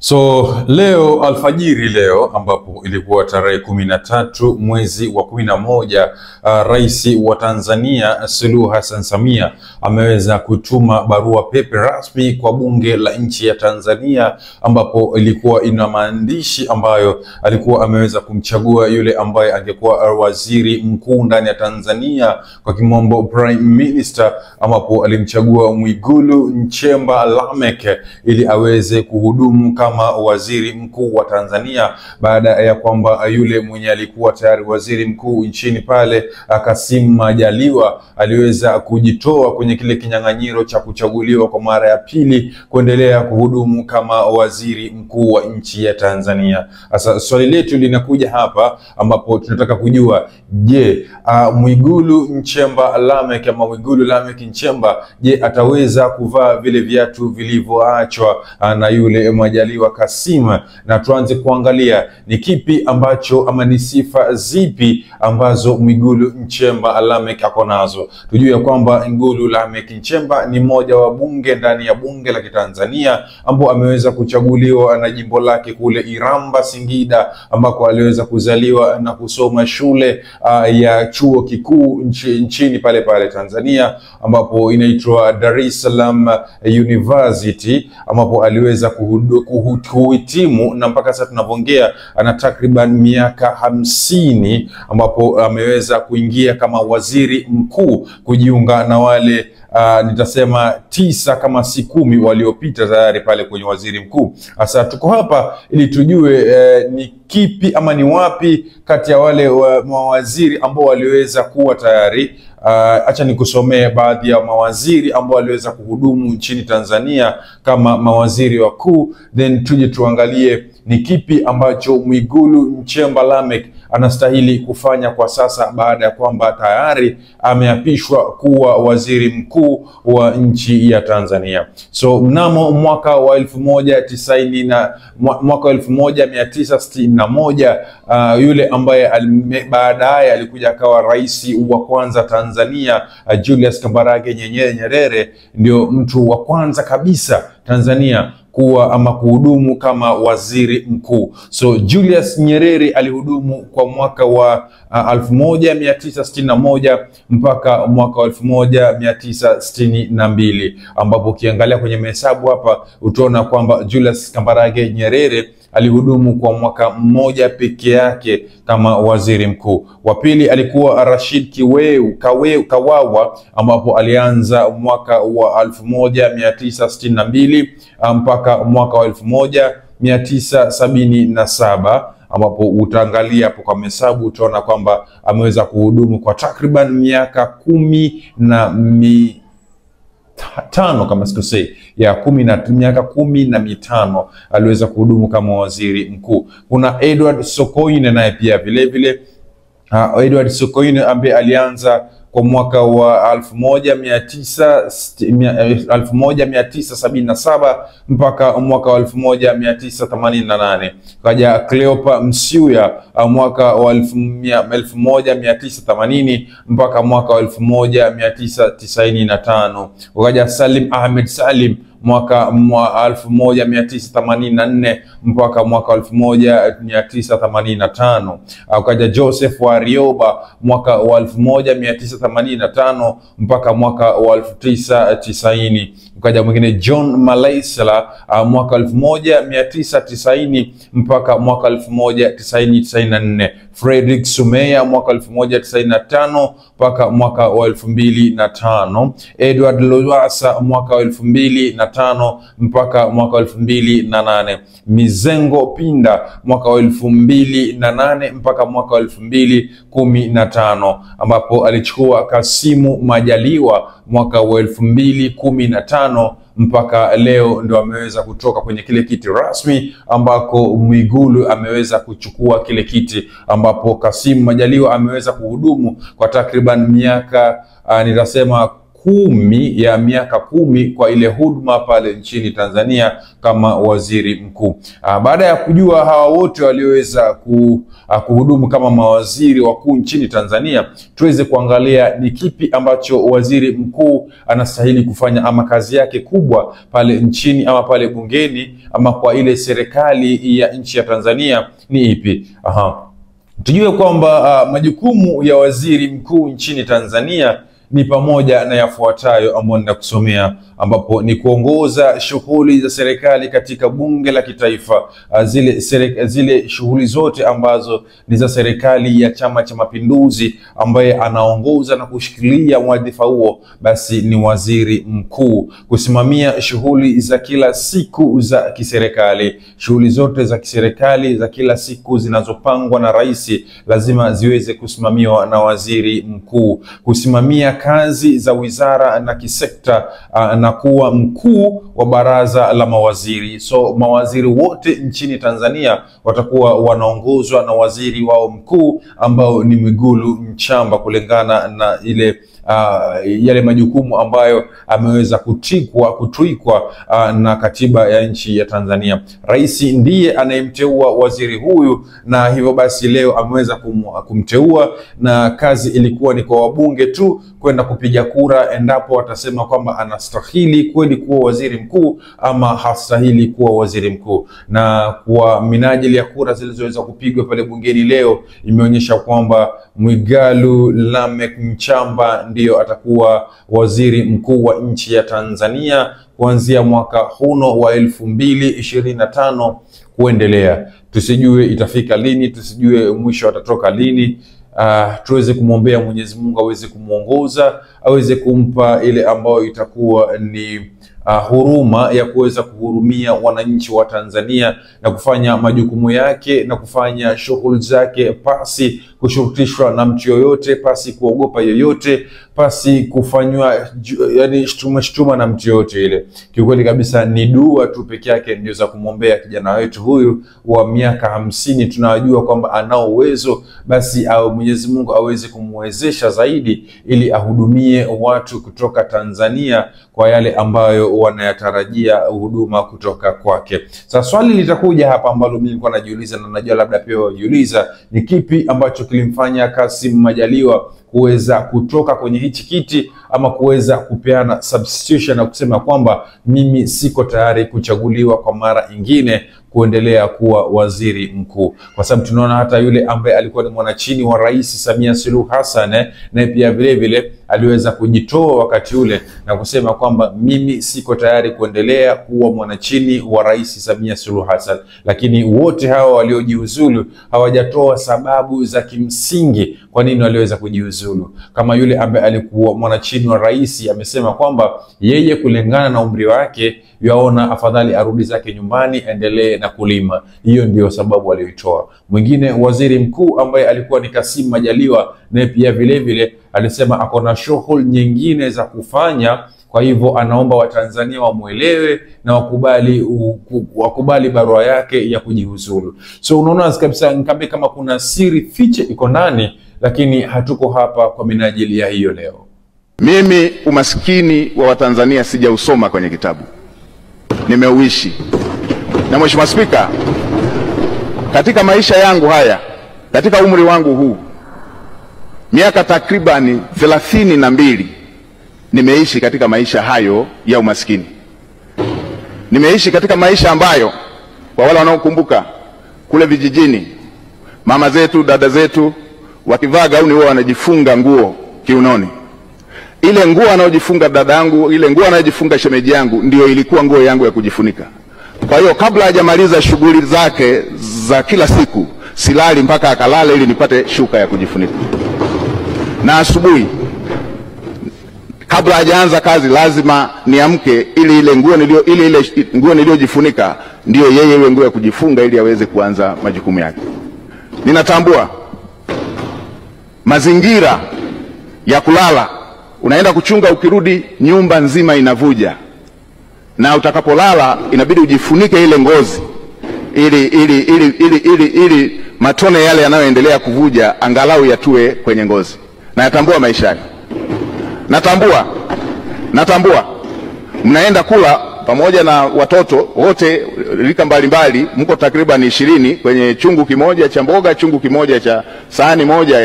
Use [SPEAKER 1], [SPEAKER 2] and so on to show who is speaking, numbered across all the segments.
[SPEAKER 1] So leo alfajiri leo ambapo ilikuwa tarehe 13 mwezi wa 11, Rais wa Tanzania Suluhu Hassan Samia ameweza kutuma barua pepe rasmi kwa bunge la nchi ya Tanzania, ambapo ilikuwa ina maandishi ambayo alikuwa ameweza kumchagua yule ambaye angekuwa waziri mkuu ndani ya Tanzania, kwa kimombo Prime Minister, ambapo alimchagua Mwigulu Nchemba Lameck ili aweze kuhudumu kama waziri mkuu wa Tanzania, baada ya kwamba yule mwenye alikuwa tayari waziri mkuu nchini pale Kassim Majaliwa aliweza kujitoa kwenye kile kinyang'anyiro cha kuchaguliwa kwa mara ya pili kuendelea kuhudumu kama waziri mkuu wa nchi ya Tanzania. Sasa swali letu linakuja hapa ambapo tunataka kujua, je, Mwigulu Nchemba Lameck ama Mwigulu Lameck Nchemba, je, ataweza kuvaa vile viatu vilivyoachwa na yule Majaliwa Kassim? Na tuanze kuangalia ni kipi ambacho ama ni sifa zipi ambazo Mwigulu Nchemba Lameck ako nazo. Tujue ya kwamba Mwigulu Lameck Nchemba ni mmoja wa bunge ndani ya bunge la Kitanzania, ambao ameweza kuchaguliwa na jimbo lake kule Iramba Singida, ambako aliweza kuzaliwa na kusoma shule ya chuo kikuu nchini pale Tanzania, ambapo inaitwa Dar es Salaam University, ambapo aliweza kuhitimu na mpaka sasa tunavyoongea ana takriban miaka 50, ambapo ameweza kuingia kama waziri mkuu, kujiunga na wale nitasema 9 kama si 10 waliopita tayari pale kwenye waziri mkuu. Sasa tuko hapa ili tujue ni kipi ama ni wapi kati ya wale mawaziri ambao waliweza kuwa tayari. Acha nikusomee baadhi ya mawaziri ambao waliweza kuhudumu nchini Tanzania kama mawaziri wakuu, then tuje tuangalie ni kipi ambacho Mwigulu Nchemba Lameck anastahili kufanya kwa sasa baada ya kwamba tayari ameapishwa kuwa waziri mkuu wa nchi ya Tanzania. So mnamo mwaka wa 1961 yule ambaye baadaye alikuja akawa rais wa kwanza Tanzania, Julius Kambarage Nyerere, ndio mtu wa kwanza kabisa Tanzania kuwa ama kuhudumu kama waziri mkuu. So Julius Nyerere alihudumu kwa mwaka wa 1961 mpaka mwaka wa 1962, ambapo ukiangalia kwenye mahesabu hapa utaona kwamba Julius Kambarage Nyerere alihudumu kwa mwaka mmoja peke yake kama waziri mkuu. Wa pili alikuwa Rashid Kawawa, ambapo alianza mwaka wa 1962 mpaka mwaka wa 1977, ambapo utaangalia hapo kwa hesabu utaona kwamba ameweza kuhudumu kwa takriban miaka 15 kama sikosei, miaka 15 aliweza kuhudumu kama waziri mkuu. Kuna Edward Sokoine naye pia vile vile, Edward Sokoine ambaye alianza kwa mwaka wa 1977 mpaka mwaka wa 1988. Kaja Cleopa Msuya mwaka wa 1980 mpaka mwaka wa 1995. Kaja Salim Ahmed Salim mwaka 1984 mpaka mwaka 1985. Ukaja Joseph Warioba mwaka wa 1985 mpaka mwaka wa 1990. Ukaja mwingine John Malaisela mwaka 1990 mpaka mwaka 1994. Frederick Sumeya mwaka 1995 mpaka mwaka wa 2005. Edward Lowassa mwaka wa 2005 mpaka mwaka wa 2008. Mizengo Pinda mwaka wa 2008 mpaka mwaka wa 2015, ambapo alichukua Kassim Majaliwa mwaka wa 2015 mpaka leo ndo ameweza kutoka kwenye kile kiti rasmi ambako Mwigulu ameweza kuchukua kile kiti, ambapo Kassim Majaliwa ameweza kuhudumu kwa takriban miaka nitasema miaka kumi kwa ile huduma pale nchini Tanzania kama waziri mkuu. Baada ya kujua hawa wote walioweza kuhudumu kama mawaziri wakuu nchini Tanzania, tuweze kuangalia ni kipi ambacho waziri mkuu anastahili kufanya, ama kazi yake kubwa pale nchini ama pale bungeni ama kwa ile serikali ya nchi ya Tanzania ni ipi. Tujue kwamba majukumu ya waziri mkuu nchini Tanzania ni pamoja na yafuatayo ambayo ninakusomea, ambapo ni kuongoza shughuli za serikali katika bunge la kitaifa. Zile shughuli zote ambazo ni za serikali ya Chama cha Mapinduzi ambaye anaongoza na kushikilia wadhifa huo, basi ni waziri mkuu. Kusimamia shughuli za kila siku za kiserikali. Shughuli zote za kiserikali za kila siku zinazopangwa na rais lazima ziweze kusimamiwa na waziri mkuu. Kusimamia kazi za wizara na kisekta na kuwa mkuu wa baraza la mawaziri. So mawaziri wote nchini Tanzania watakuwa wanaongozwa na waziri wao mkuu ambao ni Mwigulu Nchemba, kulingana na yale majukumu ambayo ameweza kutwikwa na katiba ya nchi ya Tanzania. Rais ndiye anayemteua waziri huyu, na hivyo basi leo ameweza kumteua, na kazi ilikuwa ni kwa wabunge tu kwenda kupiga kura endapo watasema kwamba anastahili kweli kuwa waziri mkuu ama hastahili kuwa waziri mkuu. Na kwa minajili ya kura zilizoweza kupigwa pale bungeni leo, imeonyesha kwamba Mwigulu Lameck Nchemba ndiyo atakuwa waziri mkuu wa nchi ya Tanzania kuanzia mwaka huno wa 2025 kuendelea. Tusijue itafika lini, tusijue mwisho atatoka lini. Tuweze kumwombea Mwenyezi Mungu aweze kumuongoza, aweze kumpa ile ambayo itakuwa ni huruma ya kuweza kuhurumia wananchi wa Tanzania na kufanya majukumu yake na kufanya shughuli zake pasi kushurutishwa na mtu yoyote, pasi kuogopa yoyote, pasi kufanywa shtuma na mtu yoyote ile. Kiukweli kabisa ni dua tu peke yake ndio za kumwombea kijana wetu huyu wa miaka 50. Tunajua kwamba anao uwezo, basi Mwenyezi Mungu aweze kumwezesha zaidi ili ahudumie watu kutoka Tanzania kwa yale ambayo wanayatarajia huduma kutoka kwake. Sasa swali litakuja hapa ambalo mimi nilikuwa najiuliza, na najua labda pia wajiuliza, ni kipi ambacho kilimfanya Kassim Majaliwa kuweza kutoka kwenye hichi kiti ama kuweza kupeana substitution na kusema kwamba mimi siko tayari kuchaguliwa kwa mara nyingine kuendelea kuwa waziri mkuu. Kwa sababu tunaona hata yule ambaye alikuwa ni mwanachini wa Rais Samia Suluhu Hassan na pia vile vile aliweza kujitoa wakati ule na kusema kwamba mimi siko tayari kuendelea kuwa mwanachini wa Rais Samia Suluhu Hassan. Lakini wote hawa waliojiuzulu hawajatoa sababu za kimsingi kwa nini waliweza kujiuzulu. Kama yule ambaye alikuwa mwanachini wa rais amesema kwamba yeye kulingana na umri wake yaona afadhali arudi zake nyumbani endelee na kulima. Hiyo ndio sababu aliyoitoa. Mwingine waziri mkuu ambaye alikuwa ni Kassim Majaliwa, na pia vile vile alisema akona shughuli nyingine za kufanya, kwa hivyo anaomba Watanzania wamuelewe na wakubali barua yake ya kujiuzulu. So unaona kabisa nikambe kama kuna siri fiche iko ndani, lakini hatuko hapa kwa minajili ya hiyo leo.
[SPEAKER 2] Mimi umaskini wa Watanzania sijausoma kwenye kitabu, nimeuishi. Na Mheshimiwa Spika, katika maisha yangu haya, katika umri wangu huu, miaka takribani 32 nimeishi katika maisha hayo ya umaskini. Nimeishi katika maisha ambayo, kwa wale wanaokumbuka, kule vijijini mama zetu, dada zetu wakivaa gauni wao wanajifunga nguo kiunoni. Ile nguo anayojifunga dada yangu, ile nguo anayojifunga shemeji yangu ndio ilikuwa nguo yangu ya kujifunika. Kwa hiyo kabla hajamaliza shughuli zake za kila siku, silali mpaka akalale ili nipate shuka ya kujifunika. Na asubuhi kabla hajaanza kazi lazima niamke ili ile nguo niliyojifunika ndio yeye iwe nguo ya kujifunga ili aweze kuanza majukumu yake. Ninatambua mazingira ya kulala, unaenda kuchunga, ukirudi nyumba nzima inavuja, na utakapolala inabidi ujifunike ile ngozi ili matone yale yanayoendelea kuvuja angalau yatue kwenye ngozi. Na yatambua maisha yake. Natambua Natambua mnaenda kula pamoja na watoto wote rika mbalimbali, mko takriban 20 kwenye chungu kimoja cha mboga, chungu kimoja cha sahani moja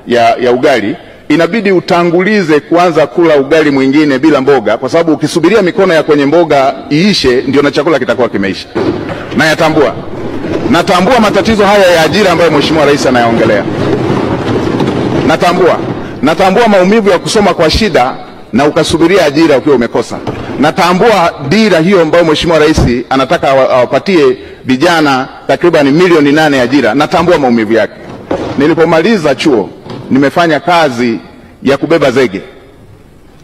[SPEAKER 2] ya ugali. Inabidi utangulize kuanza kula ugali mwingine bila mboga, kwa sababu ukisubiria mikono ya kwenye mboga iishe ndio na chakula kitakuwa kimeisha. Na yatambua. Natambua matatizo haya ya ajira ambayo Mheshimiwa Rais anayaongelea. Natambua maumivu ya kusoma kwa shida na ukasubiria ajira ukiwa umekosa. Natambua dira hiyo ambayo Mheshimiwa Rais anataka awapatie vijana takriban milioni 8 ajira. Natambua maumivu yake. Nilipomaliza chuo nimefanya kazi ya kubeba zege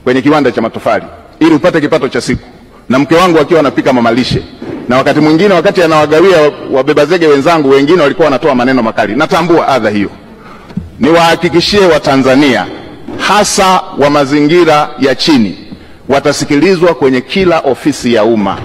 [SPEAKER 2] kwenye kiwanda cha matofali ili upate kipato cha siku, na mke wangu akiwa anapika mamalishe, na wakati mwingine wakati anawagawia wabeba zege wenzangu wengine walikuwa wanatoa maneno makali. Natambua adha hiyo. Niwahakikishie Watanzania hasa wa mazingira ya chini watasikilizwa kwenye kila ofisi ya umma.